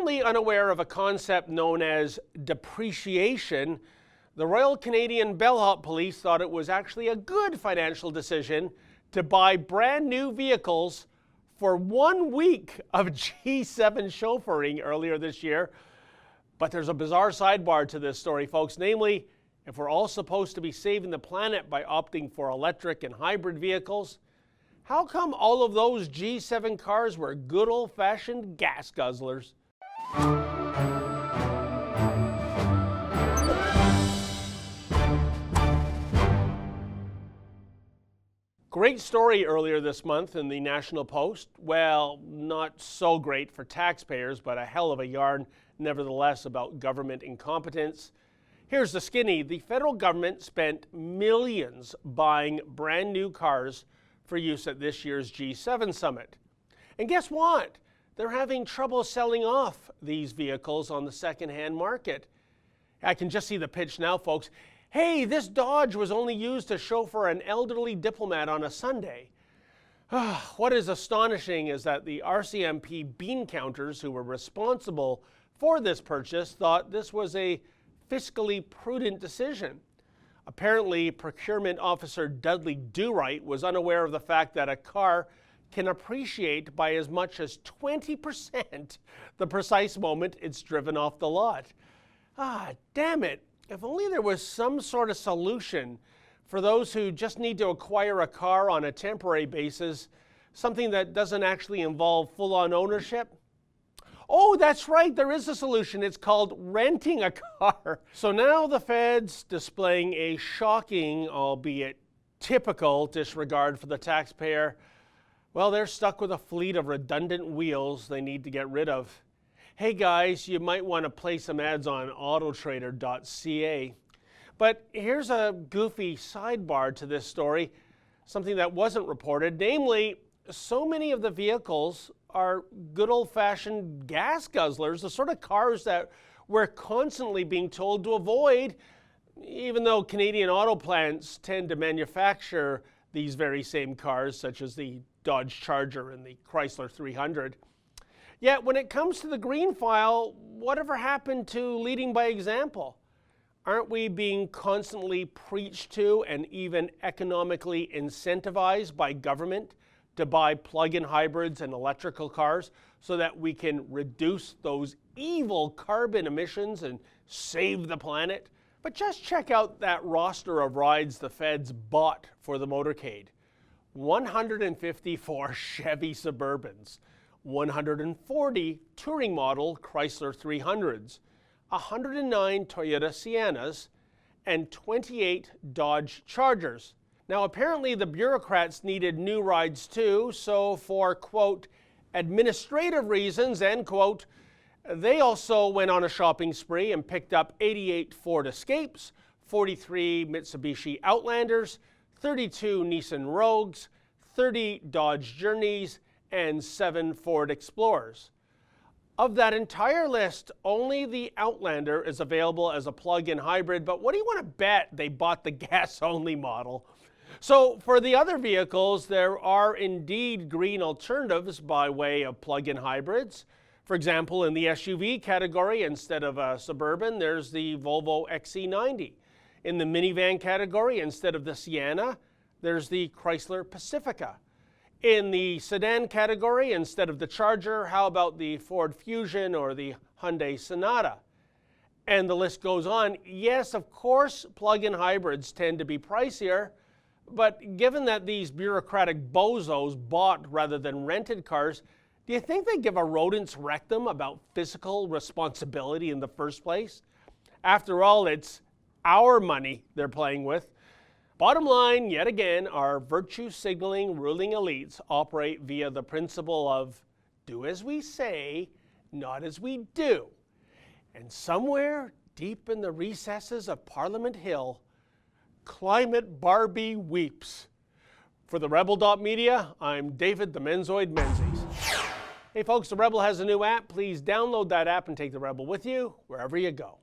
Apparently unaware of a concept known as depreciation, the Royal Canadian Bellhop Police thought it was actually a good financial decision to buy brand new vehicles for 1 week of G7 chauffeuring earlier this year. But there's a bizarre sidebar to this story, folks. Namely, if we're all supposed to be saving the planet by opting for electric and hybrid vehicles, how come all of those G7 cars were good old-fashioned gas guzzlers? Great story earlier this month in the National Post. Well, not so great for taxpayers, but a hell of a yarn nevertheless about government incompetence. Here's the skinny. The federal government spent millions buying brand new cars for use at this year's G7 summit. And guess what? They're having trouble selling off these vehicles on the second-hand market. I can just see the pitch now, folks. Hey, this Dodge was only used to chauffeur an elderly diplomat on a Sunday. What is astonishing is that the RCMP bean counters who were responsible for this purchase thought this was a fiscally prudent decision. Apparently, Procurement Officer Dudley Do-Right was unaware of the fact that a car can appreciate by as much as 20% the precise moment it's driven off the lot. Damn it. If only there was some sort of solution for those who just need to acquire a car on a temporary basis, something that doesn't actually involve full-on ownership. Oh, that's right, there is a solution. It's called renting a car. So now the feds displaying a shocking, albeit typical, disregard for the taxpayer. Well, they're stuck with a fleet of redundant wheels they need to get rid of. Hey guys, you might want to play some ads on autotrader.ca. But here's a goofy sidebar to this story, something that wasn't reported. Namely, so many of the vehicles are good old-fashioned gas guzzlers, the sort of cars that we're constantly being told to avoid, even though Canadian auto plants tend to manufacture these very same cars, such as the Dodge Charger and the Chrysler 300. Yet when it comes to the green file, whatever happened to leading by example? Aren't we being constantly preached to and even economically incentivized by government to buy plug-in hybrids and electrical cars so that we can reduce those evil carbon emissions and save the planet? But just check out that roster of rides the feds bought for the motorcade. 154 Chevy Suburbans, 140 touring model Chrysler 300s, 109 Toyota Siennas, and 28 Dodge Chargers. Now, apparently the bureaucrats needed new rides too, so for, quote, administrative reasons, end quote, they also went on a shopping spree and picked up 88 Ford Escapes, 43 Mitsubishi Outlanders, 32 Nissan Rogues, 30 Dodge Journeys, and 7 Ford Explorers. Of that entire list, only the Outlander is available as a plug-in hybrid, but what do you want to bet they bought the gas-only model? So for the other vehicles, there are indeed green alternatives by way of plug-in hybrids. For example, in the SUV category, instead of a Suburban, there's the Volvo XC90. In the minivan category, instead of the Sienna, there's the Chrysler Pacifica. In the sedan category, instead of the Charger, how about the Ford Fusion or the Hyundai Sonata? And the list goes on. Yes, of course, plug-in hybrids tend to be pricier, but given that these bureaucratic bozos bought rather than rented cars, do you think they give a rodent's rectum about fiscal responsibility in the first place? After all, it's our money they're playing with. Bottom line, yet again, our virtue-signaling ruling elites operate via the principle of do as we say, not as we do. And somewhere deep in the recesses of Parliament Hill, Climate Barbie weeps. For the Rebel.media, I'm David the Menzoid Menzies. Hey folks, the Rebel has a new app. Please download that app and take the Rebel with you wherever you go.